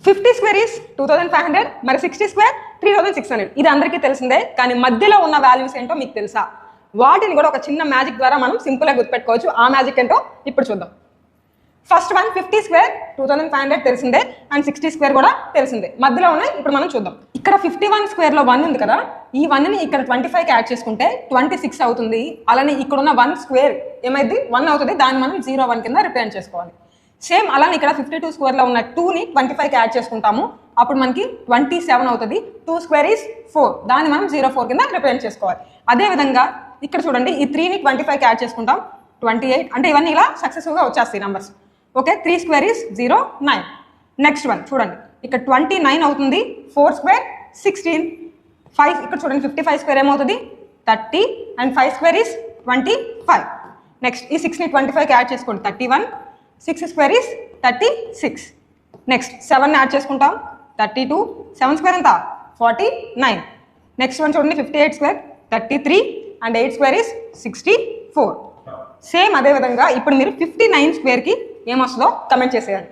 50 square is 2500, మరి 60 square 3600. ఇది అందరికీ తెలిసిందే, కానీ మధ్యలో ఉన్న వాల్యూస్ ఏంటో మీకు తెలుసా? వాటిని కూడా ఒక చిన్న మ్యాజిక్ ద్వారా మనం సింపుల్గా గుర్తుపెట్టుకోవచ్చు. ఆ మ్యాజిక్ ఏంటో ఇప్పుడు చూద్దాం. ఫస్ట్ వన్ 50 స్క్వేర్ 2500 తెలిసిందే, అండ్ 60 స్క్వేర్ కూడా తెలిసిందే. మధ్యలో ఉన్నాయి, ఇప్పుడు మనం చూద్దాం. ఇక్కడ 51 స్క్వేర్లో 1 ఉంది కదా, ఈ 1ని ఇక్కడ 25కి యాడ్ చేసుకుంటే 26 అవుతుంది. అలానే ఇక్కడ ఉన్న 1 స్క్వేర్ ఏమైంది 1 అవుతుంది, దాన్ని మనం 01 కింద రిప్రజెంట్ చేసుకోవాలి. సేమ్ అలానే ఇక్కడ 52 స్క్వేర్లో ఉన్న 2ని 25కి యాడ్ చేసుకుంటాము, అప్పుడు మనకి 27 అవుతుంది. 2 స్క్వేర్ ఈస్ 4, దాన్ని మనం 04 కింద రిప్రజెంట్ చేసుకోవాలి. అదేవిధంగా ఇక్కడ చూడండి, ఈ 3ని 25కి యాడ్ చేసుకుంటాం 28, అంటే ఇవన్నీ ఇలా సక్సెస్ఫుల్గా వచ్చేస్తాయి numbers. Okay, 3 square is 09. Next one చూడండి, ఇక్కడ 29 అవుతుంది. 4 స్క్వేర్ 16. 5 ఇక్కడ చూడండి, 55 స్క్వేర్ ఏమవుతుంది 30, అండ్ 5 స్క్వేర్ ఈస్ 25. నెక్స్ట్ ఈ 6ని 25కి యాడ్ చేసుకోండి 31. 6 స్క్వేర్ ఈస్ 36. నెక్స్ట్ 7ని యాడ్ చేసుకుంటాం 32. 7 స్క్వేర్ ఎంత 49. నెక్స్ట్ వన్ చూడండి, 58 square 33, and 8 square is 64. Same అదేవిధంగా ఇప్పుడు మీరు 59 స్క్వేర్కి ఏమొస్తుందో కమెంట్ చేసేయండి.